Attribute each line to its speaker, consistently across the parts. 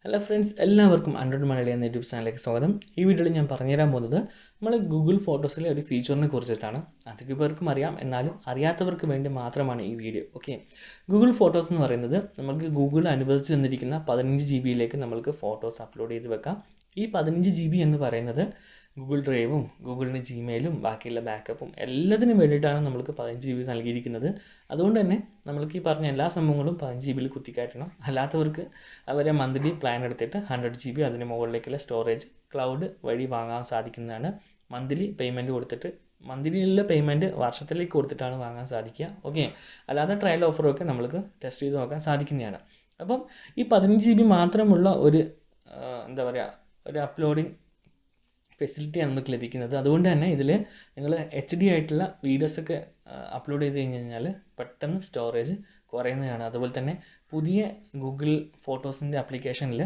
Speaker 1: Hello friends, എല്ലാവർക്കും Android Malayali എന്ന YouTube ചാനലിലേക്ക് സ്വാഗതം. ഈ വീഡിയോയിൽ ഞാൻ പറഞ്ഞുതരാൻ പോകുന്നത് നമ്മൾ ഗൂഗിൾ ഫോട്ടോസിലെ ഒരു ഫീച്ചറിനെ കുറിച്ചിട്ടാണ്. അധികം പേർക്കും അറിയാം, എന്നാലും അറിയാത്തവർക്ക് വേണ്ടി മാത്രമാണ് ഈ വീഡിയോ. ഓക്കെ, ഗൂഗിൾ ഫോട്ടോസ് എന്ന് പറയുന്നത് നമുക്ക് ഗൂഗിൾ അനുവദിച്ച് തന്നിരിക്കുന്ന 15 GB നമ്മൾക്ക് ഫോട്ടോസ് അപ്ലോഡ് ചെയ്ത് വെക്കാം. ഈ 15 GB എന്ന് പറയുന്നത് ഗൂഗിൾ ഡ്രൈവും ഗൂഗിളിന് ജിമെയിലും ബാക്കിയുള്ള ബാക്കപ്പും എല്ലാത്തിനും വേണ്ടിയിട്ടാണ് നമ്മൾക്ക് 15 GB നൽകിയിരിക്കുന്നത്. അതുകൊണ്ട് തന്നെ നമ്മൾക്ക് ഈ പറഞ്ഞ എല്ലാ സംഭവങ്ങളും 15 GB കുത്തിക്കയറ്റണം. അല്ലാത്തവർക്ക് അവരെ മന്ത്ലി പ്ലാൻ എടുത്തിട്ട് 100 GB അതിന് മുകളിലേക്കുള്ള സ്റ്റോറേജ് ക്ലൗഡ് വഴി വാങ്ങാൻ സാധിക്കുന്നതാണ്. മന്ത്ലി പേയ്മെൻറ്റ് കൊടുത്തിട്ട് മന്ത്ലിയിലുള്ള പേയ്മെൻറ്റ് വർഷത്തിലേക്ക് കൊടുത്തിട്ടാണ് വാങ്ങാൻ സാധിക്കുക. ഓക്കെ, അല്ലാതെ ട്രയൽ ഓഫറൊക്കെ നമ്മൾക്ക് ടെസ്റ്റ് ചെയ്ത് നോക്കാൻ സാധിക്കുന്നതാണ്. അപ്പം ഈ 15 GB മാത്രമുള്ള ഒരു എന്താ പറയുക, ഒരു അപ്ലോഡിങ് ഫെസിലിറ്റിയാണ് നമുക്ക് ലഭിക്കുന്നത്. അതുകൊണ്ട് തന്നെ ഇതിൽ നിങ്ങൾ HD ആയിട്ടുള്ള വീഡിയോസൊക്കെ അപ്ലോഡ് ചെയ്ത് കഴിഞ്ഞാൽ പെട്ടെന്ന് സ്റ്റോറേജ് കുറയുന്നതാണ്. അതുപോലെ തന്നെ പുതിയ ഗൂഗിൾ ഫോട്ടോസിൻ്റെ ആപ്ലിക്കേഷനിൽ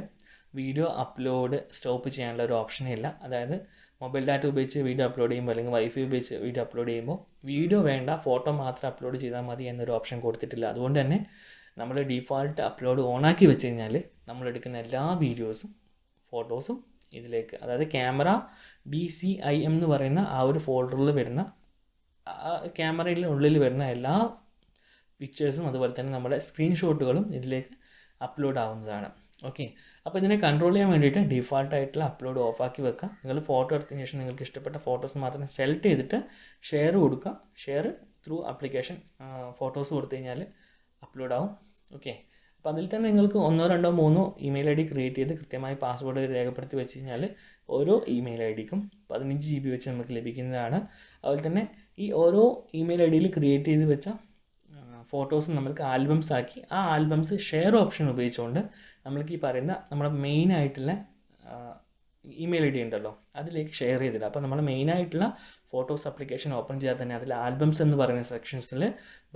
Speaker 1: വീഡിയോ അപ്ലോഡ് സ്റ്റോപ്പ് ചെയ്യാനുള്ള ഒരു ഓപ്ഷനേ ഇല്ല. അതായത് മൊബൈൽ ഡാറ്റ ഉപയോഗിച്ച് വീഡിയോ അപ്ലോഡ് ചെയ്യുമ്പോൾ അല്ലെങ്കിൽ വൈഫൈ ഉപയോഗിച്ച് വീഡിയോ അപ്ലോഡ് ചെയ്യുമ്പോൾ വീഡിയോ വേണ്ട, ഫോട്ടോ മാത്രം അപ്ലോഡ് ചെയ്താൽ മതി എന്നൊരു ഓപ്ഷൻ കൊടുത്തിട്ടില്ല. അതുകൊണ്ട് തന്നെ നമ്മൾ ഡീഫോൾട്ട് അപ്ലോഡ് ഓണാക്കി വെച്ച് കഴിഞ്ഞാൽ നമ്മളെടുക്കുന്ന എല്ലാ വീഡിയോസും ഫോട്ടോസും ഇതിലേക്ക്, അതായത് ക്യാമറ DCIM എന്ന് പറയുന്ന ആ ഒരു ഫോൾഡറിൽ വരുന്ന ക്യാമറയിൽ ഉള്ളിൽ വരുന്ന എല്ലാ പിക്ചേഴ്സും അതുപോലെ തന്നെ നമ്മുടെ സ്ക്രീൻഷോട്ടുകളും ഇതിലേക്ക് അപ്ലോഡ് ആവുന്നതാണ്. ഓക്കെ, അപ്പോൾ ഇതിനെ കൺട്രോൾ ചെയ്യാൻ വേണ്ടിയിട്ട് ഡീഫാൾട്ടായിട്ടുള്ള അപ്ലോഡ് ഓഫാക്കി വെക്കുക. നിങ്ങൾ ഫോട്ടോ എടുത്തതിന് ശേഷം നിങ്ങൾക്ക് ഇഷ്ടപ്പെട്ട ഫോട്ടോസ് മാത്രം സെലക്ട് ചെയ്തിട്ട് ഷെയർ കൊടുക്കുക. ഷെയർ ത്രൂ ആപ്ലിക്കേഷൻ ഫോട്ടോസ് കൊടുത്തു കഴിഞ്ഞാൽ അപ്ലോഡ് ആവും. ഓക്കെ, അപ്പോൾ അതിൽ തന്നെ നിങ്ങൾക്ക് 1, 2, 3 ഇമെയിൽ ID ക്രിയേറ്റ് ചെയ്ത് കൃത്യമായി പാസ്വേഡ് രേഖപ്പെടുത്തി വെച്ച് കഴിഞ്ഞാൽ ഓരോ ഇമെയിൽ IDക്കും 15 GB വെച്ച് നമുക്ക് ലഭിക്കുന്നതാണ്. അതുപോലെ തന്നെ ഈ ഓരോ ഇമെയിൽ IDയിൽ ക്രിയേറ്റ് ചെയ്ത് വെച്ച ഫോട്ടോസ് നമ്മൾക്ക് ആൽബംസ് ആക്കി ആ ആൽബംസ് ഷെയർ ഓപ്ഷൻ ഉപയോഗിച്ചുകൊണ്ട് നമ്മൾക്ക് ഈ പറയുന്ന നമ്മുടെ മെയിനായിട്ടുള്ള ഇമെയിൽ ID ഉണ്ടല്ലോ അതിലേക്ക് ഷെയർ ചെയ്തിടുക. അപ്പോൾ നമ്മൾ മെയിനായിട്ടുള്ള ഫോട്ടോസ് ആപ്ലിക്കേഷൻ ഓപ്പൺ ചെയ്യാൻ തന്നെ അതിൽ ആൽബംസ് എന്ന് പറയുന്ന സെക്ഷൻസിൽ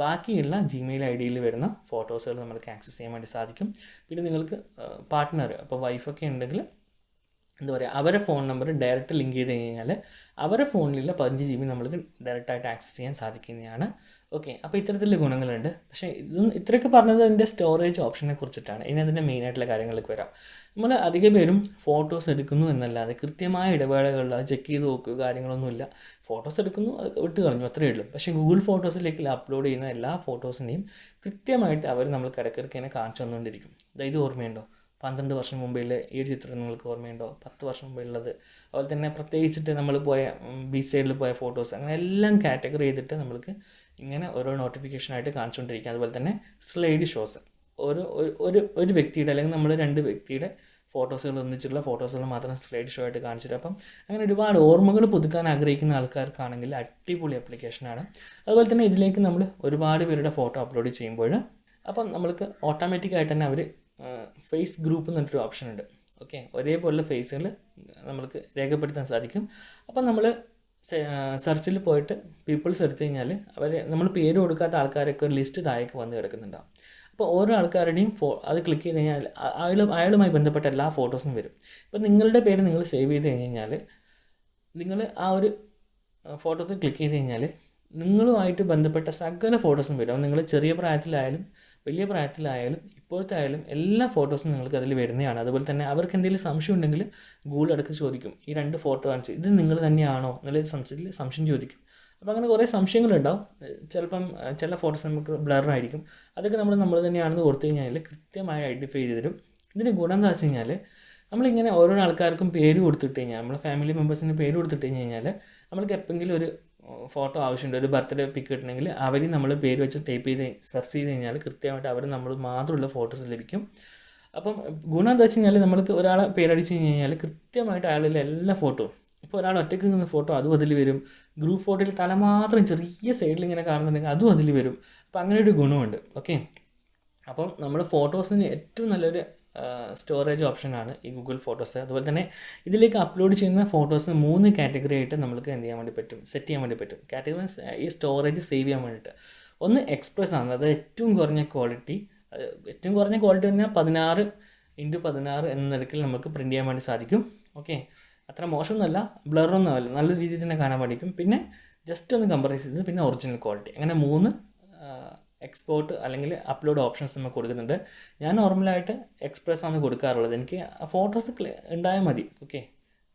Speaker 1: ബാക്കിയുള്ള ജിമെയിൽ IDയിൽ വരുന്ന ഫോട്ടോസുകൾ നമുക്ക് ആക്സസ് ചെയ്യാൻ വേണ്ടി സാധിക്കും. പിന്നെ നിങ്ങൾക്ക് പാർട്ട്ണർ, അപ്പോൾ വൈഫൊക്കെ ഉണ്ടെങ്കിൽ എന്താ പറയുക, അവരെ ഫോൺ നമ്പർ ഡയറക്റ്റ് ലിങ്ക് ചെയ്ത് കഴിഞ്ഞാൽ അവരുടെ ഫോണിലുള്ള 15 GB നമ്മൾക്ക് ഡയറക്റ്റായിട്ട് ആക്സസ് ചെയ്യാൻ സാധിക്കുന്നതാണ്. ഓക്കെ, അപ്പോൾ ഇത്തരത്തിലുള്ള ഗുണങ്ങളുണ്ട്. പക്ഷേ ഇത്രയൊക്കെ പറഞ്ഞത് അതിൻ്റെ സ്റ്റോറേജ് ഓപ്ഷനെ കുറിച്ചിട്ടാണ്. ഇനി അതിൻ്റെ മെയിനായിട്ടുള്ള കാര്യങ്ങളിലേക്ക് വരാം. നമ്മൾ അധിക പേരും ഫോട്ടോസ് എടുക്കുന്നു എന്നല്ലാതെ കൃത്യമായ ഇടവേളകളിൽ അത് ചെക്ക് ചെയ്ത് നോക്കുക കാര്യങ്ങളൊന്നുമില്ല. ഫോട്ടോസ് എടുക്കുന്നു, അത് വിട്ട് കളഞ്ഞു, അത്രയേ ഉള്ളൂ. പക്ഷേ ഗൂഗിൾ ഫോട്ടോസിലേക്ക് അപ്ലോഡ് ചെയ്യുന്ന എല്ലാ ഫോട്ടോസിനെയും കൃത്യമായിട്ട് അവർ നമ്മൾ ഇടയ്ക്കിടയ്ക്ക് തന്നെ കാണിച്ചു തന്നുകൊണ്ടിരിക്കും. ഇത് ഓർമ്മയുണ്ടോ? 12 വർഷം മുമ്പുള്ള ഈ ഒരു ചിത്രം നിങ്ങൾക്ക് ഓർമ്മയുണ്ടോ? 10 വർഷം മുമ്പുള്ളത്. അതുപോലെ തന്നെ പ്രത്യേകിച്ചിട്ട് നമ്മൾ പോയ ബീച്ച് സൈഡിൽ പോയ ഫോട്ടോസ്, അങ്ങനെ എല്ലാം കാറ്റഗറി ചെയ്തിട്ട് നമ്മൾക്ക് ഇങ്ങനെ ഓരോ നോട്ടിഫിക്കേഷനായിട്ട് കാണിച്ചുകൊണ്ടിരിക്കുക. അതുപോലെ തന്നെ സ്ലൈഡ് ഷോസ്, ഒരു വ്യക്തിയുടെ അല്ലെങ്കിൽ നമ്മൾ 2 വ്യക്തിയുടെ ഫോട്ടോസുകൾ ഒന്നിച്ചുള്ള ഫോട്ടോസുകൾ മാത്രം സ്ലൈഡ് ഷോ ആയിട്ട് കാണിച്ചിട്ട്, അപ്പം അങ്ങനെ ഒരുപാട് ഓർമ്മകൾ പുതുക്കാൻ ആഗ്രഹിക്കുന്ന ആൾക്കാർക്കാണെങ്കിൽ അടിപൊളി ആപ്ലിക്കേഷനാണ്. അതുപോലെ തന്നെ ഇതിലേക്ക് നമ്മൾ ഒരുപാട് പേരുടെ ഫോട്ടോ അപ്ലോഡ് ചെയ്യുമ്പോൾ അപ്പം നമ്മൾക്ക് ഓട്ടോമാറ്റിക്കായിട്ട് തന്നെ അവർ ഫേസ് ഗ്രൂപ്പ് എന്ന് പറഞ്ഞൊരു ഓപ്ഷൻ ഉണ്ട്. ഓക്കെ, ഒരേപോലുള്ള ഫേസുകൾ നമ്മൾക്ക് രേഖപ്പെടുത്താൻ സാധിക്കും. അപ്പം നമ്മൾ സെർച്ചിൽ പോയിട്ട് പീപ്പിൾസ് എടുത്തു കഴിഞ്ഞാൽ നമ്മൾ പേര് കൊടുക്കാത്ത ആൾക്കാരൊക്കെ ഒരു ലിസ്റ്റ് താഴേക്ക് വന്ന് കിടക്കുന്നുണ്ടാവും. അപ്പോൾ ഓരോ ആൾക്കാരുടെയും അത് ക്ലിക്ക് ചെയ്ത് കഴിഞ്ഞാൽ അയാളുമായി ബന്ധപ്പെട്ട എല്ലാ ഫോട്ടോസും വരും. ഇപ്പോൾ നിങ്ങളുടെ പേര് നിങ്ങൾ സേവ് ചെയ്ത് കഴിഞ്ഞാൽ നിങ്ങൾ ആ ഒരു ഫോട്ടോത്തിൽ ക്ലിക്ക് ചെയ്ത് കഴിഞ്ഞാൽ നിങ്ങളുമായിട്ട് ബന്ധപ്പെട്ട സകല ഫോട്ടോസും വരും. നിങ്ങൾ ചെറിയ പ്രായത്തിലായാലും വലിയ പ്രായത്തിലായാലും ഇപ്പോഴത്തെ ആയാലും എല്ലാ ഫോട്ടോസും നിങ്ങൾക്ക് അതിൽ വരുന്നതാണ്. അതുപോലെ തന്നെ അവർക്ക് എന്തെങ്കിലും സംശയം ഉണ്ടെങ്കിൽ ഗൂഗിൾ അടുത്ത് ചോദിക്കും, ഈ 2 ഫോട്ടോ കാണിച്ച് ഇത് നിങ്ങൾ തന്നെയാണോ എന്നുള്ള സംശയം ചോദിക്കും. അപ്പോൾ അങ്ങനെ കുറേ സംശയങ്ങളുണ്ടാവും. ചിലപ്പം ചില ഫോട്ടോസ് നമുക്ക് ബ്ലറായിരിക്കും. അതൊക്കെ നമ്മൾ തന്നെയാണെന്ന് കൊടുത്തു കഴിഞ്ഞാൽ കൃത്യമായി ഐഡൻറ്റിഫൈ ചെയ്ത് തരും. ഇതിന് ഗുണം എന്താ വെച്ച് കഴിഞ്ഞാൽ നമ്മളിങ്ങനെ ഓരോ ആൾക്കാർക്കും പേര് കൊടുത്തിട്ട് കഴിഞ്ഞാൽ, നമ്മളെ ഫാമിലി മെമ്പേഴ്സിന് പേര് കൊടുത്തിട്ട് കഴിഞ്ഞാൽ നമ്മൾക്ക് എപ്പോഴെങ്കിലും ഒരു ഫോട്ടോ ആവശ്യമുണ്ട്, ഒരു ബർത്ത്ഡേ പിക്ക് കിട്ടണമെങ്കിൽ അവർ നമ്മൾ പേര് വെച്ച് ടൈപ്പ് ചെയ്ത് സെർച്ച് ചെയ്ത് കഴിഞ്ഞാൽ കൃത്യമായിട്ട് അവർ നമ്മൾ മാത്രമുള്ള ഫോട്ടോസ് ലഭിക്കും. അപ്പം ഗുണം എന്താ വെച്ച് കഴിഞ്ഞാൽ നമ്മൾക്ക് ഒരാളെ പേരടിച്ച് കഴിഞ്ഞാൽ കൃത്യമായിട്ട് അയാളുടെ എല്ലാ ഫോട്ടോയും, ഇപ്പോൾ ഒരാൾ ഒറ്റയ്ക്ക് നിന്ന ഫോട്ടോ അതും അതിൽ വരും. ഗ്രൂപ്പ് ഫോട്ടോയിൽ തല മാത്രം ചെറിയ സൈഡിൽ ഇങ്ങനെ കാണുന്നുണ്ടെങ്കിൽ അതും അതിൽ വരും. അപ്പോൾ അങ്ങനെ ഒരു ഗുണമുണ്ട്. ഓക്കെ, അപ്പം നമ്മൾ ഫോട്ടോസിന് ഏറ്റവും നല്ലൊരു സ്റ്റോറേജ് ഓപ്ഷനാണ് ഈ ഗൂഗിൾ ഫോട്ടോസ്. അതുപോലെ തന്നെ ഇതിലേക്ക് അപ്ലോഡ് ചെയ്യുന്ന ഫോട്ടോസ് 3 കാറ്റഗറി ആയിട്ട് നമുക്ക് എന്ത് ചെയ്യാൻ വേണ്ടി പറ്റും, സെറ്റ് ചെയ്യാൻ വേണ്ടി പറ്റും. കാറ്റഗറി ഈ സ്റ്റോറേജ് സേവ് ചെയ്യാൻ വേണ്ടിയിട്ട് ഒന്ന് എക്സ്പ്രസ് ആണ്, അത് ഏറ്റവും കുറഞ്ഞ ക്വാളിറ്റി പറഞ്ഞാൽ 16x16 എന്ന നിരക്കിൽ നമുക്ക് പ്രിൻറ്റ് ചെയ്യാൻ വേണ്ടി സാധിക്കും. ഓക്കെ, അത്ര മോശമൊന്നുമല്ല, ബ്ലറൊന്നും ആവില്ല, നല്ല രീതിയിൽ തന്നെ കാണാൻ പഠിക്കും. പിന്നെ ജസ്റ്റ് ഒന്ന് കമ്പറൈസ് ചെയ്ത് പിന്നെ ഒറിജിനൽ ക്വാളിറ്റി, അങ്ങനെ 3 എക്സ്പോർട്ട് അല്ലെങ്കിൽ അപ്ലോഡ് ഓപ്ഷൻസ് നമുക്ക് കൊടുക്കുന്നുണ്ട്. ഞാൻ നോർമലായിട്ട് എക്സ്പ്രസ് ആണ് കൊടുക്കാറുള്ളത്. എനിക്ക് ഫോട്ടോസ് ഉണ്ടായാൽ മതി. ഓക്കെ,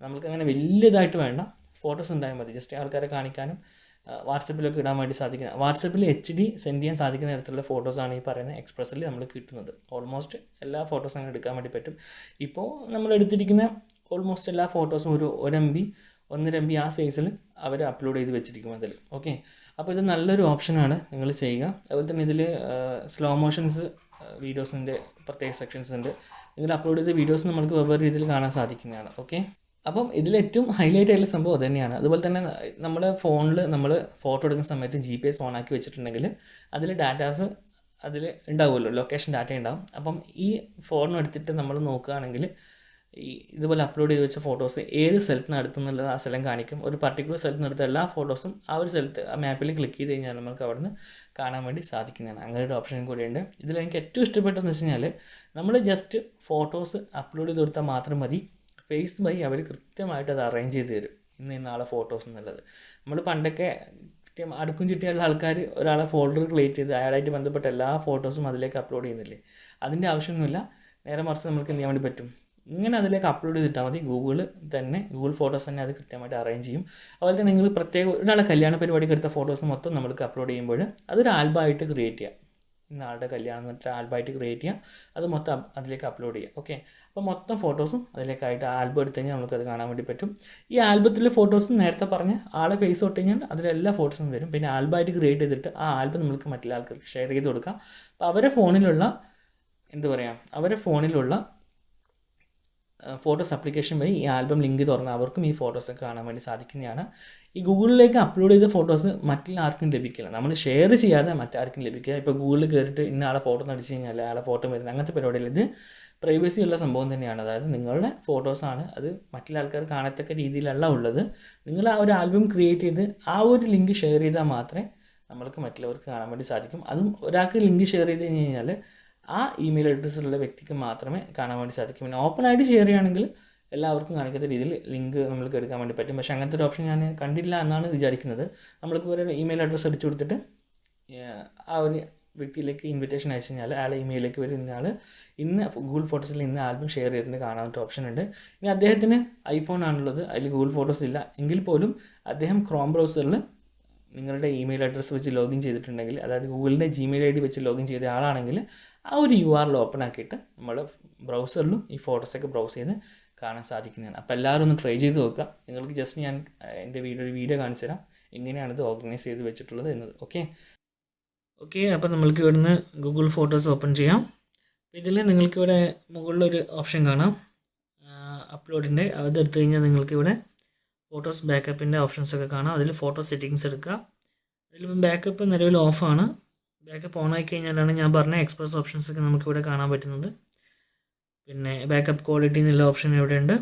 Speaker 1: നമുക്ക് അങ്ങനെ വലിയതായിട്ട് വേണ്ട, ഫോട്ടോസ് ഉണ്ടായാൽ മതി. ജസ്റ്റ് ആൾക്കാരെ കാണിക്കാനും വാട്സപ്പിലൊക്കെ ഇടാൻ വേണ്ടി സാധിക്കുന്ന, വാട്സപ്പിൽ HD സെൻഡ് ചെയ്യാൻ സാധിക്കുന്ന തരത്തിലുള്ള ഫോട്ടോസാണ് ഈ പറയുന്ന എക്സ്പ്രസ്സിൽ നമ്മൾ കിട്ടുന്നത്. ഓൾമോസ്റ്റ് എല്ലാ ഫോട്ടോസും അങ്ങനെ എടുക്കാൻ വേണ്ടി പറ്റും. ഇപ്പോൾ നമ്മൾ എടുത്തിരിക്കുന്ന ഓൾമോസ്റ്റ് എല്ലാ ഫോട്ടോസും ഒരു 1 MB 1.5 MB ആ സൈസിൽ അവർ അപ്ലോഡ് ചെയ്ത് വെച്ചിരിക്കും അതിൽ. ഓക്കെ, അപ്പോൾ ഇത് നല്ലൊരു ഓപ്ഷനാണ്, നിങ്ങൾ ചെയ്യുക. അതുപോലെ തന്നെ ഇതിൽ സ്ലോ മോഷൻസ് വീഡിയോസിൻ്റെ പ്രത്യേക സെക്ഷൻസ് ഉണ്ട്. നിങ്ങൾ അപ്ലോഡ് ചെയ്ത വീഡിയോസ് നമുക്ക് വെവ്വേറെ രീതിയിൽ കാണാൻ സാധിക്കുന്നതാണ്. ഓക്കെ, അപ്പം ഇതിലേറ്റവും ഹൈലൈറ്റ് ആയിട്ടുള്ള സംഭവം അത് തന്നെയാണ്. അതുപോലെ തന്നെ നമ്മുടെ ഫോണിൽ നമ്മൾ ഫോട്ടോ എടുക്കുന്ന സമയത്ത് GPS ഓൺ ആക്കി വെച്ചിട്ടുണ്ടെങ്കിൽ അതിൽ ഡാറ്റാസ് അതിൽ ഉണ്ടാവുമല്ലോ, ലൊക്കേഷൻ ഡാറ്റ ഉണ്ടാവും. അപ്പം ഈ ഫോൺ എടുത്തിട്ട് നമ്മൾ നോക്കുകയാണെങ്കിൽ ഈ ഇതുപോലെ അപ്ലോഡ് ചെയ്ത് വെച്ച ഫോട്ടോസ് ഏത് സ്ഥലത്ത് നടത്തുന്നുള്ളത് ആ സ്ഥലം കാണിക്കും. ഒരു പർട്ടിക്കുലർ സ്ഥലത്ത് നടത്ത എല്ലാ ഫോട്ടോസും ആ ഒരു സ്ഥലത്ത് ആ മാപ്പിൽ ക്ലിക്ക് ചെയ്ത് കഴിഞ്ഞാൽ നമുക്ക് അവിടെ നിന്ന് കാണാൻ വേണ്ടി സാധിക്കുന്നതാണ്. അങ്ങനെ ഒരു ഓപ്ഷൻ കൂടിയുണ്ട്. ഇതിലെനിക്ക് ഏറ്റവും ഇഷ്ടപ്പെട്ടതെന്ന് വെച്ച് കഴിഞ്ഞാൽ നമ്മൾ ജസ്റ്റ് ഫോട്ടോസ് അപ്ലോഡ് ചെയ്ത് കൊടുത്താൽ മാത്രം മതി, ഫേസ് ബൈ അവർ കൃത്യമായിട്ട് അത് അറേഞ്ച് ചെയ്ത് തരും, ഇന്ന ആളെ ഫോട്ടോസ് എന്നുള്ളത്. നമ്മൾ പണ്ടൊക്കെ കൃത്യം അടുക്കും ചിട്ടിയുള്ള ആൾക്കാർ ഒരാളെ ഫോൾഡർ ക്രിയേറ്റ് ചെയ്ത് അയാളായിട്ട് ബന്ധപ്പെട്ട എല്ലാ ഫോട്ടോസും അതിലേക്ക് അപ്ലോഡ് ചെയ്യുന്നില്ലേ, അതിൻ്റെ ആവശ്യമൊന്നുമില്ല. നേരെ മറിച്ച് നമുക്ക് എന്ത് ചെയ്യാൻ വേണ്ടി പറ്റും, ഇങ്ങനെ അതിലേക്ക് അപ്ലോഡ് ചെയ്തിട്ടാൽ മതി. ഗൂഗിൾ ഫോട്ടോസ് തന്നെ അത് കൃത്യമായിട്ട് അറേഞ്ച് ചെയ്യും. അതുപോലെ തന്നെ നിങ്ങൾ പ്രത്യേക ഒരാളെ കല്യാണ പരിപാടിക്ക് എടുത്ത ഫോട്ടോസ് മൊത്തം നമുക്ക് അപ്ലോഡ് ചെയ്യുമ്പോൾ അതൊരു ആൽബമായിട്ട് ക്രിയേറ്റ് ചെയ്യാം. ഇന്നാളുടെ കല്യാണം എന്നിട്ട് ആൽബമായിട്ട് ക്രിയേറ്റ് ചെയ്യാം, അത് മൊത്തം അതിലേക്ക് അപ്ലോഡ് ചെയ്യാം. ഓക്കെ, അപ്പോൾ മൊത്തം ഫോട്ടോസും അതിലേക്കായിട്ട് ആൽബം എടുത്തു കഴിഞ്ഞാൽ നമുക്കത് കാണാൻ വേണ്ടി പറ്റും. ഈ ആൽബത്തിലെ ഫോട്ടോസും നേരത്തെ പറഞ്ഞ് ആളെ ഫേസ് തൊട്ട് കഴിഞ്ഞാൽ അതിലെല്ലാ ഫോട്ടോസും വരും. പിന്നെ ആൽബമായിട്ട് ക്രിയേറ്റ് ചെയ്തിട്ട് ആ ആൽബം നമുക്ക് മറ്റുള്ള ആൾക്കാർക്ക് ഷെയർ ചെയ്ത് കൊടുക്കാം. അപ്പോൾ അവരുടെ ഫോണിലുള്ള ഫോട്ടോസ് ആപ്ലിക്കേഷൻ വഴി ഈ ആൽബം ലിങ്ക് തുറന്ന് അവർക്കും ഈ ഫോട്ടോസൊക്കെ കാണാൻ വേണ്ടി സാധിക്കുന്നതാണ്. ഈ ഗൂഗിളിലേക്ക് അപ്ലോഡ് ചെയ്ത ഫോട്ടോസ് മറ്റുള്ള ആർക്കും ലഭിക്കില്ല, നമ്മൾ ഷെയർ ചെയ്യാതെ മറ്റാർക്കും ലഭിക്കുക. ഇപ്പോൾ ഗൂഗിളിൽ കയറിയിട്ട് ഇന്ന ആളെ ഫോട്ടോ നടിച്ച് കഴിഞ്ഞാൽ ആളെ ഫോട്ടോ വരുന്നത് അങ്ങനത്തെ പരിപാടിയിൽ ഇത് പ്രൈവസി ഉള്ള സംഭവം തന്നെയാണ്. അതായത് നിങ്ങളുടെ ഫോട്ടോസാണ്, അത് മറ്റുള്ള ആൾക്കാർ കാണത്തക്ക രീതിയിലല്ല ഉള്ളത്. നിങ്ങൾ ആ ഒരു ആൽബം ക്രിയേറ്റ് ചെയ്ത് ആ ഒരു ലിങ്ക് ഷെയർ ചെയ്താൽ മാത്രമേ നമ്മൾക്ക് മറ്റുള്ളവർക്ക് കാണാൻ വേണ്ടി സാധിക്കും. അതും ഒരാൾക്ക് ലിങ്ക് ഷെയർ ചെയ്ത് കഴിഞ്ഞ് കഴിഞ്ഞാൽ ആ ഇമെയിൽ അഡ്രസ്സുള്ള വ്യക്തിക്ക് മാത്രമേ കാണാൻ വേണ്ടി സാധിക്കും. പിന്നെ ഓപ്പണായിട്ട് ഷെയർ ചെയ്യുകയാണെങ്കിൽ എല്ലാവർക്കും കാണിക്കാത്ത രീതിയിൽ ലിങ്ക് നമ്മൾക്ക് എടുക്കാൻ വേണ്ടി പറ്റും. പക്ഷേ അങ്ങനത്തെ ഒരു ഓപ്ഷൻ ഞാൻ കണ്ടില്ല എന്നാണ് വിചാരിക്കുന്നത്. നമ്മൾക്ക് ഒരു ഇമെയിൽ അഡ്രസ്സ് അടിച്ചു കൊടുത്തിട്ട് ആ ഒരു വ്യക്തിയിലേക്ക് ഇൻവിറ്റേഷൻ അയച്ചു കഴിഞ്ഞാൽ അയാളെ ഇമെയിലേക്ക് വരും, ഇന്ന് ഗൂഗിൾ ഫോട്ടോസിൽ ഇന്ന് ആൽബം ഷെയർ ചെയ്തിട്ട് കാണാനായിട്ട് ഓപ്ഷൻ ഉണ്ട്. ഇനി അദ്ദേഹത്തിന് ഐഫോൺ ആണുള്ളത്, അതിൽ ഗൂഗിൾ ഫോട്ടോസ് ഇല്ല എങ്കിൽ പോലും അദ്ദേഹം ക്രോം ബ്രൗസറിൽ നിങ്ങളുടെ ഇമെയിൽ അഡ്രസ്സ് വെച്ച് ലോഗിൻ ചെയ്തിട്ടുണ്ടെങ്കിൽ, അതായത് ഗൂഗിളിൻ്റെ Gmail ID വെച്ച് ലോഗിൻ ചെയ്ത ആളാണെങ്കിൽ ആ ഒരു URL ഓപ്പൺ ആക്കിയിട്ട് നമ്മുടെ ബ്രൗസറിലും ഈ ഫോട്ടോസൊക്കെ ബ്രൗസ് ചെയ്ത് കാണാൻ സാധിക്കുന്നതാണ്. അപ്പോൾ എല്ലാവരും ഒന്ന് ട്രൈ ചെയ്ത് നോക്കുക. നിങ്ങൾക്ക് ജസ്റ്റ് ഞാൻ എൻ്റെ ഒരു വീഡിയോ കാണിച്ചു തരാം എങ്ങനെയാണ് ഇത് ഓർഗനൈസ് ചെയ്ത് വെച്ചിട്ടുള്ളത് എന്നത്. ഓക്കെ, അപ്പോൾ നമ്മൾക്ക് ഇവിടുന്ന് ഗൂഗിൾ ഫോട്ടോസ് ഓപ്പൺ ചെയ്യാം. ഇതിൽ നിങ്ങൾക്കിവിടെ മുകളിലൊരു ഓപ്ഷൻ കാണാം അപ്ലോഡിൻ്റെ, അതെടുത്തു കഴിഞ്ഞാൽ നിങ്ങൾക്കിവിടെ ഫോട്ടോസ് ബാക്കപ്പിൻ്റെ ഓപ്ഷൻസൊക്കെ കാണാം. അതിൽ ഫോട്ടോ സെറ്റിങ്സ് എടുക്കുക. അതിലിപ്പം ബാക്കപ്പ് നിലവിൽ ഓഫാണ്. ബാക്കപ്പ് ഓൺ ആയി കഴിഞ്ഞാലാണ് ഞാൻ പറഞ്ഞ എക്സ്പ്രസ് ഓപ്ഷൻസൊക്കെ നമുക്കിവിടെ കാണാൻ പറ്റുന്നത്. പിന്നെ ബാക്കപ്പ് ക്വാളിറ്റി എന്നുള്ള ഓപ്ഷൻ ഇവിടെ ഉണ്ട്,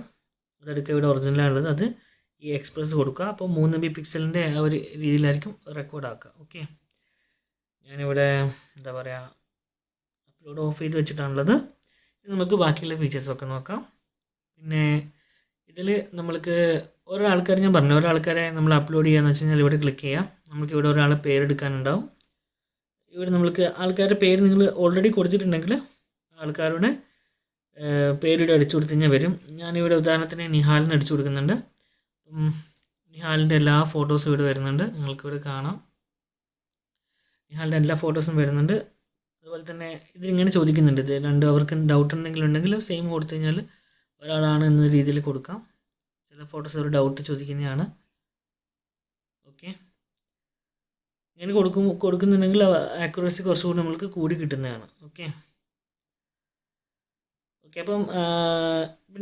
Speaker 1: അതെടുക്കുക. ഇവിടെ ഒറിജിനലാണുള്ളത്, അത് ഈ എക്സ്പ്രസ് കൊടുക്കുക. അപ്പോൾ 3 MB പിക്സലിൻ്റെ ആ ഒരു രീതിയിലായിരിക്കും റെക്കോർഡ് ആക്കുക. ഓക്കെ, ഞാനിവിടെ എന്താ പറയുക അപ്ലോഡ് ഓഫ് ചെയ്ത് വെച്ചിട്ടാണുള്ളത്. നമുക്ക് ബാക്കിയുള്ള ഫീച്ചേഴ്സൊക്കെ നോക്കാം. പിന്നെ ഇതിൽ നമ്മൾക്ക് ഒരാൾക്കാർ ഞാൻ പറഞ്ഞു, ഒരാൾക്കാരെ നമ്മൾ അപ്ലോഡ് ചെയ്യാന്ന് വെച്ച് കഴിഞ്ഞാൽ ഇവിടെ ക്ലിക്ക് ചെയ്യാം. നമുക്ക് ഇവിടെ ഒരാളെ പേരെടുക്കാനുണ്ടാവും. ഇവിടെ നമ്മൾക്ക് ആൾക്കാരുടെ പേര് നിങ്ങൾ ഓൾറെഡി കൊടുത്തിട്ടുണ്ടെങ്കിൽ ആൾക്കാരുടെ പേരിവിടെ അടിച്ചു കൊടുത്തു കഴിഞ്ഞാൽ വരും. ഞാനിവിടെ ഉദാഹരണത്തിന് നിഹാലിന് അടിച്ചു കൊടുക്കുന്നുണ്ട്. നിഹാലിൻ്റെ എല്ലാ ഫോട്ടോസും ഇവിടെ വരുന്നുണ്ട്, നിങ്ങൾക്കിവിടെ കാണാം. നിഹാലിൻ്റെ എല്ലാ ഫോട്ടോസും വരുന്നുണ്ട്. അതുപോലെ തന്നെ ഇതിലിങ്ങനെ ചോദിക്കുന്നുണ്ട്, ഇത് രണ്ടും അവർക്ക് ഡൗട്ട് ഉണ്ടെങ്കിൽ സെയിം കൊടുത്തു കഴിഞ്ഞാൽ ഒരാളാണ് എന്ന രീതിയിൽ കൊടുക്കാം. ചില ഫോട്ടോസ് ഒരു ഡൗട്ട് ചോദിക്കുന്നതാണ്. ഓക്കെ, ഇങ്ങനെ കൊടുക്കുന്നുണ്ടെങ്കിൽ ആക്യുറസി കുറച്ചുകൂടി നമ്മൾക്ക് കൂടി കിട്ടുന്നതാണ്. ഓക്കെ, അപ്പം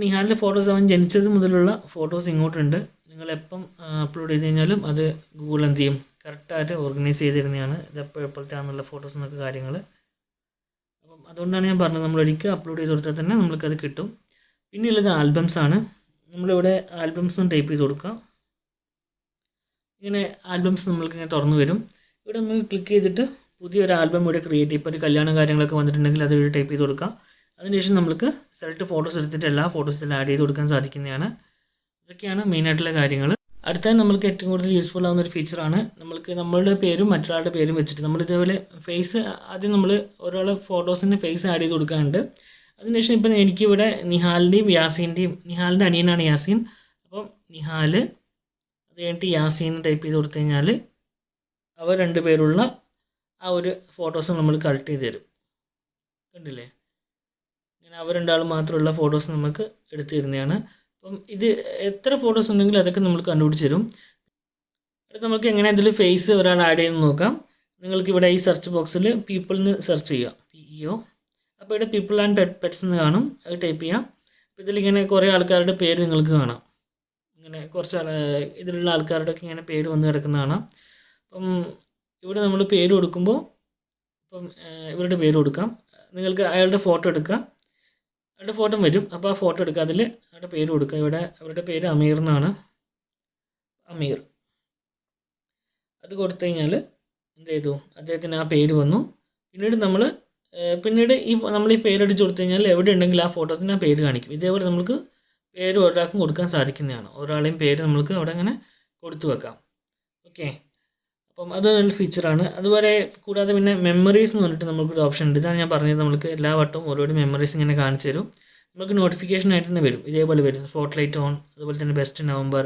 Speaker 1: നിഹാലിൻ്റെ ഫോട്ടോസ് അവൻ ജനിച്ചത് മുതലുള്ള ഫോട്ടോസ് ഇങ്ങോട്ടുണ്ട്. നിങ്ങളെപ്പം അപ്ലോഡ് ചെയ്ത് കഴിഞ്ഞാലും അത് ഗൂഗിൾ എന്ത് ചെയ്യും, കറക്റ്റായിട്ട് ഓർഗനൈസ് ചെയ്ത് തരുന്നതാണ്. ഇത് എപ്പോഴത്തേക്കാണെന്നുള്ള ഫോട്ടോസ് എന്നൊക്കെ കാര്യങ്ങൾ. അപ്പം അതുകൊണ്ടാണ് ഞാൻ പറഞ്ഞത്, നമ്മളൊരിക്കൽ അപ്ലോഡ് ചെയ്ത് കൊടുത്താൽ തന്നെ നമ്മൾക്കത് കിട്ടും. പിന്നെയുള്ളത് ആൽബംസാണ്. നമ്മളിവിടെ ആൽബംസും ടൈപ്പ് ചെയ്ത് കൊടുക്കാം. ഇങ്ങനെ ആൽബംസ് നമ്മൾക്കിങ്ങനെ തുറന്നു വരും. ഇവിടെ നമ്മൾ ക്ലിക്ക് ചെയ്തിട്ട് പുതിയൊരു ആൽബം ഇവിടെ ക്രിയേറ്റ് ചെയ്യും. ഇപ്പോൾ ഒരു കല്യാണ കാര്യങ്ങളൊക്കെ വന്നിട്ടുണ്ടെങ്കിൽ അത് ഇവിടെ ടൈപ്പ് ചെയ്ത് കൊടുക്കാം. അതിനുശേഷം നമുക്ക് സെലക്ട് ഫോട്ടോസ് എടുത്തിട്ട് എല്ലാ ഫോട്ടോസിലും ആഡ് ചെയ്ത് കൊടുക്കാൻ സാധിക്കുന്നതാണ്. ഇതൊക്കെയാണ് മെയിനായിട്ടുള്ള കാര്യങ്ങൾ. അടുത്തായി നമ്മൾക്ക് ഏറ്റവും കൂടുതൽ യൂസ്ഫുൾ ആവുന്ന ഒരു ഫീച്ചറാണ് നമ്മളുടെ പേരും മറ്റൊരാളുടെ പേരും വെച്ചിട്ട് നമ്മൾ ഇതേപോലെ ഫേസ് ആദ്യം നമ്മൾ ഒരാളെ ഫോട്ടോസിൻ്റെ ഫേസ് ആഡ് ചെയ്ത് കൊടുക്കാറുണ്ട്. അതിനുശേഷം ഇപ്പം എനിക്കിവിടെ നിഹാലിൻ്റെയും യാസീൻ്റെയും, നിഹാലിൻ്റെ അനിയനാണ് യാസീൻ, അപ്പം നിഹാൽ അത് കഴിഞ്ഞിട്ട് യാസീൻ ടൈപ്പ് ചെയ്ത് കൊടുത്തു കഴിഞ്ഞാൽ അവർ രണ്ടുപേരുള്ള ആ ഒരു ഫോട്ടോസ് നമ്മൾ കളക്ട് ചെയ്ത് തരും. കണ്ടില്ലേ, ഇങ്ങനെ അവർ രണ്ടാളും മാത്രമുള്ള ഫോട്ടോസ് നമുക്ക് എടുത്തു തരുന്നതാണ്. അപ്പം ഇത് എത്ര ഫോട്ടോസ് ഉണ്ടെങ്കിലും അതൊക്കെ നമുക്ക് കണ്ടുപിടിച്ച് തരും. അടുത്ത് നമുക്ക് എങ്ങനെ ഇതിൽ ഫേസ് ഒരാൾ ആഡ് ചെയ്യുന്നത് നോക്കാം. നിങ്ങൾക്ക് ഇവിടെ ഈ സെർച്ച് ബോക്സിൽ പീപ്പിൾ എന്ന് സെർച്ച് ചെയ്യുക, PEO. അപ്പോൾ ഇവിടെ പീപ്പിൾ ആൻഡ് പെറ്റ്സ് എന്ന് കാണും, അത് ടൈപ്പ് ചെയ്യാം. അപ്പോൾ ഇതിലിങ്ങനെ കുറേ ആൾക്കാരുടെ പേര് നിങ്ങൾക്ക് കാണാം. ഇങ്ങനെ കുറച്ച് ഇതിലുള്ള ആൾക്കാരുടെ ഒക്കെ ഇങ്ങനെ പേര് വന്ന് കിടക്കുന്ന കാണാം. അപ്പം ഇവിടെ നമ്മൾ പേര് കൊടുക്കുമ്പോൾ ഇപ്പം ഇവരുടെ പേര് കൊടുക്കാം. നിങ്ങൾക്ക് അയാളുടെ ഫോട്ടോ എടുക്കാം, അയാളുടെ ഫോട്ടോ വരും. അപ്പോൾ ആ ഫോട്ടോ എടുക്കുക, അതിൽ അയാളുടെ പേര് കൊടുക്കുക. ഇവിടെ അവരുടെ പേര് അമീർ എന്നാണ്, അമീർ. അത് കൊടുത്തു കഴിഞ്ഞാൽ എന്ത് ചെയ്തു, അദ്ദേഹത്തിന് ആ പേര് വന്നു. പിന്നീട് നമ്മൾ ഈ പേരടിച്ച് കൊടുത്തു കഴിഞ്ഞാൽ എവിടെ ഉണ്ടെങ്കിൽ ആ ഫോട്ടോത്തിന് ആ പേര് കാണിക്കും. ഇതേപോലെ നമുക്ക് പേര് ഒരാൾക്കും കൊടുക്കാൻ സാധിക്കുന്നതാണ്. ഒരാളെയും പേര് നമുക്ക് അവിടെ അങ്ങനെ കൊടുത്തു വെക്കാം. ഓക്കെ, അപ്പം അത് നല്ല ഫീച്ചറാണ്. അതുപോലെ കൂടാതെ പിന്നെ മെമ്മറീസ് എന്ന് പറഞ്ഞിട്ട് നമുക്കൊരു ഓപ്ഷൻ ഉണ്ട്. ഇതാണ് ഞാൻ പറഞ്ഞത്, നമുക്ക് എല്ലാ വട്ടവും ഓരോ മെമ്മറീസ് ഇങ്ങനെ കാണിച്ചു തരും. നമുക്ക് നോട്ടിഫിക്കേഷൻ ആയിട്ട് തന്നെ വരും, ഇതേപോലെ വരും. സ്പോട്ട്ലൈറ്റ് ഓൺ, അതുപോലെ തന്നെ ബെസ്റ്റ് നവംബർ,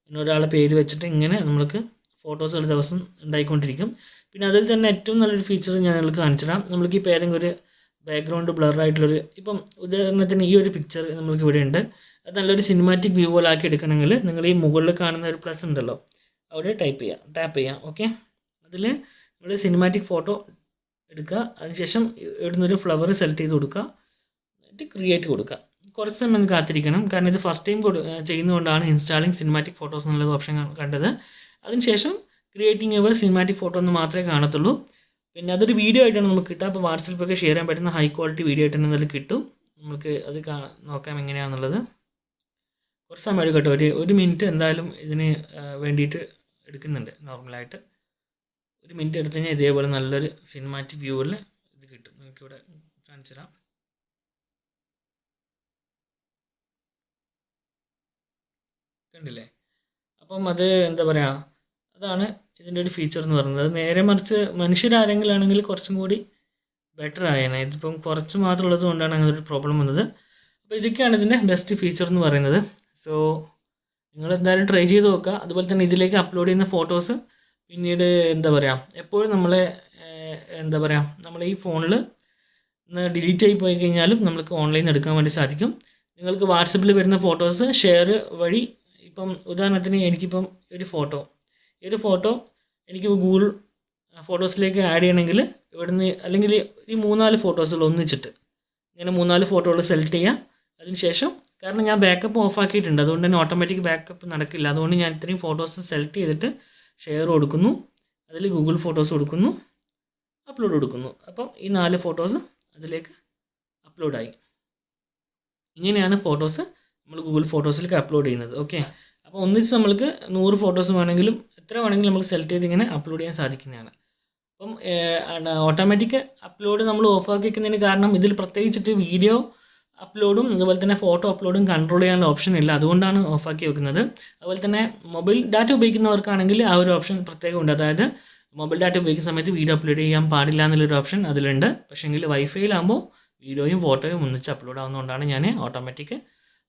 Speaker 1: പിന്നെ ഒരാളെ പേര് വെച്ചിട്ട് ഇങ്ങനെ നമുക്ക് ഫോട്ടോസ് ഒരു ദിവസം ഉണ്ടായിക്കൊണ്ടിരിക്കും. പിന്നെ അതിൽ തന്നെ ഏറ്റവും നല്ലൊരു ഫീച്ചർ ഞാൻ നിങ്ങൾക്ക് കാണിച്ചു തരാം. നമ്മൾക്ക് ഇപ്പോൾ ഏതെങ്കിലും ഒരു ബാക്ക്ഗ്രൗണ്ട് ബ്ലറായിട്ടുള്ളൊരു, ഇപ്പം ഉദാഹരണത്തിന് ഈ ഒരു പിക്ചർ നമ്മൾക്ക് ഇവിടെ ഉണ്ട്. അത് നല്ലൊരു സിനിമാറ്റിക് വ്യൂ പോലെ ആക്കി എടുക്കണമെങ്കിൽ നിങ്ങൾ ഈ മുകളിൽ കാണുന്ന ഒരു പ്ലസ് ഉണ്ടല്ലോ, അവിടെ ടാപ്പ് ചെയ്യാം. ഓക്കെ, അതിൽ നമ്മൾ സിനിമാറ്റിക് ഫോട്ടോ എടുക്കുക. അതിനുശേഷം ഇവിടുന്നൊരു ഫ്ലവർ സെലക്ട് ചെയ്ത് കൊടുക്കുക, എന്നിട്ട് ക്രിയേറ്റ് കൊടുക്കുക. കുറച്ച് സമയം കാത്തിരിക്കണം, കാരണം ഇത് ഫസ്റ്റ് ടൈം ചെയ്യുന്നതുകൊണ്ടാണ് ഇൻസ്റ്റാളിങ് സിനിമാറ്റിക് ഫോട്ടോസ് എന്നുള്ളത് ഓപ്ഷൻ കണ്ടത്. അതിനുശേഷം ക്രിയേറ്റിംഗ് യുവർ സിനിമാറ്റിക് ഫോട്ടോ എന്ന് മാത്രമേ കാണത്തുള്ളൂ. പിന്നെ അതൊരു വീഡിയോ ആയിട്ടാണ് നമുക്ക് കിട്ടുക. അപ്പോൾ വാട്സപ്പിലൊക്കെ ഷെയർ ചെയ്യാൻ പറ്റുന്ന ഹൈ ക്വാളിറ്റി വീഡിയോ ആയിട്ട് തന്നെ അതിൽ കിട്ടും. നമുക്ക് അത് നോക്കാം എങ്ങനെയാണെന്നുള്ളത്. കുറച്ച് സമയം എടുക്കട്ടെ, ഒരു മിനിറ്റ് എന്തായാലും ഇതിന് വേണ്ടിയിട്ട് എടുക്കുന്നുണ്ട്. നോർമലായിട്ട് 1 മിനിറ്റ് എടുത്തു കഴിഞ്ഞാൽ ഇതേപോലെ നല്ലൊരു സിനിമാറ്റിക് വ്യൂവിൽ ഇത് കിട്ടും. നമുക്കിവിടെ കാണിച്ചു തരാം. കണ്ടില്ലേ, അപ്പം അത് എന്താ പറയുക, അതാണ് ഇതിൻ്റെ ഒരു ഫീച്ചർ എന്ന് പറയുന്നത്. നേരെ മറിച്ച് മനുഷ്യരാരെങ്കിലും ആണെങ്കിൽ കുറച്ചും കൂടി ബെറ്റർ ആയേനെ. ഇതിപ്പം കുറച്ച് മാത്രം ഉള്ളത് കൊണ്ടാണ് അങ്ങനെ ഒരു പ്രോബ്ലം വന്നത്. അപ്പോൾ ഇതൊക്കെയാണ് ഇതിൻ്റെ ബെസ്റ്റ് ഫീച്ചർ എന്ന് പറയുന്നത്. സോ നിങ്ങൾ എന്തായാലും ട്രൈ ചെയ്ത് നോക്കുക. അതുപോലെ തന്നെ ഇതിലേക്ക് അപ്ലോഡ് ചെയ്യുന്ന ഫോട്ടോസ് പിന്നീട് എന്താ പറയുക, എപ്പോഴും നമ്മളെ നമ്മൾ ഈ ഫോണിൽ ഡിലീറ്റ് ആയി പോയി കഴിഞ്ഞാലും നമുക്ക് ഓൺലൈൻ എടുക്കാൻ വേണ്ടി സാധിക്കും. നിങ്ങൾക്ക് വാട്സപ്പിൽ വരുന്ന ഫോട്ടോസ് ഷെയർ വഴി, ഇപ്പം ഉദാഹരണത്തിന് എനിക്കിപ്പം ഈ ഒരു ഫോട്ടോ എനിക്ക് ഗൂഗിൾ ഫോട്ടോസിലേക്ക് ആഡ് ചെയ്യണമെങ്കിൽ ഇവിടുന്ന്, അല്ലെങ്കിൽ ഈ 3-4 ഫോട്ടോസുകൾ ഒന്നിച്ചിട്ട് ഇങ്ങനെ 3-4 ഫോട്ടോകൾ സെലക്ട് ചെയ്യുക. അതിനുശേഷം, കാരണം ഞാൻ ബാക്കപ്പ് ഓഫ് ആക്കിയിട്ടുണ്ട്, അതുകൊണ്ട് തന്നെ ഓട്ടോമാറ്റിക് ബാക്കപ്പ് നടക്കില്ല. അതുകൊണ്ട് ഞാൻ ഇത്രയും ഫോട്ടോസ് സെലക്ട് ചെയ്തിട്ട് ഷെയർ കൊടുക്കുന്നു, അതിൽ ഗൂഗിൾ ഫോട്ടോസ് കൊടുക്കുന്നു, അപ്ലോഡ് കൊടുക്കുന്നു. അപ്പം ഈ 4 ഫോട്ടോസ് അതിലേക്ക് അപ്ലോഡായി. ഇങ്ങനെയാണ് ഫോട്ടോസ് നമ്മൾ ഗൂഗിൾ ഫോട്ടോസിലേക്ക് അപ്ലോഡ് ചെയ്യുന്നത്. ഓക്കെ, അപ്പോൾ ഒന്നിച്ച് നമ്മൾക്ക് 100 ഫോട്ടോസ് വേണമെങ്കിലും എത്ര വേണമെങ്കിലും നമുക്ക് സെലക്ട് ചെയ്ത് ഇങ്ങനെ അപ്ലോഡ് ചെയ്യാൻ സാധിക്കുന്നതാണ്. അപ്പം ഓട്ടോമാറ്റിക് അപ്ലോഡ് നമ്മൾ ഓഫാക്കി വയ്ക്കുന്നതിന് കാരണം ഇതിൽ പ്രത്യേകിച്ചിട്ട് വീഡിയോ അപ്ലോഡും അതുപോലെ തന്നെ ഫോട്ടോ അപ്ലോഡും കൺട്രോൾ ചെയ്യാനുള്ള ഓപ്ഷൻ ഇല്ല, അതുകൊണ്ടാണ് ഓഫാക്കി വെക്കുന്നത്. അതുപോലെ തന്നെ മൊബൈൽ ഡാറ്റ ഉപയോഗിക്കുന്നവർക്കാണെങ്കിൽ ആ ഒരു ഓപ്ഷൻ പ്രത്യേകം ഉണ്ട്. അതായത് മൊബൈൽ ഡാറ്റ ഉപയോഗിക്കുന്ന സമയത്ത് വീഡിയോ അപ്ലോഡ് ചെയ്യാൻ പാടില്ല എന്നുള്ളൊരു ഓപ്ഷൻ അതിലുണ്ട്. പക്ഷേങ്കിൽ വൈഫൈയിലാകുമ്പോൾ വീഡിയോയും ഫോട്ടോയും ഒന്നിച്ച് അപ്ലോഡ് ആവുന്നതുകൊണ്ടാണ് ഞാൻ ഓട്ടോമാറ്റിക്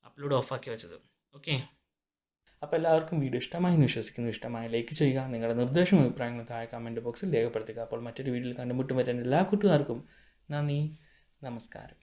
Speaker 1: അപ്ലോഡ് ഓഫാക്കി വെച്ചത്. ഓക്കെ, അപ്പോൾ എല്ലാവർക്കും വീഡിയോ ഇഷ്ടമായി എന്ന് വിശ്വസിക്കുന്നു. ഇഷ്ടമായി ലൈക്ക് ചെയ്യുക, നിങ്ങളുടെ നിർദ്ദേശവും അഭിപ്രായങ്ങളും താഴെ കമൻറ്റ് ബോക്സിൽ രേഖപ്പെടുത്തുക. അപ്പോൾ മറ്റൊരു വീഡിയോയിൽ കണ്ടുമുട്ടും വരെ എല്ലാ കൂട്ടുകാർക്കും നന്ദി, നമസ്കാരം.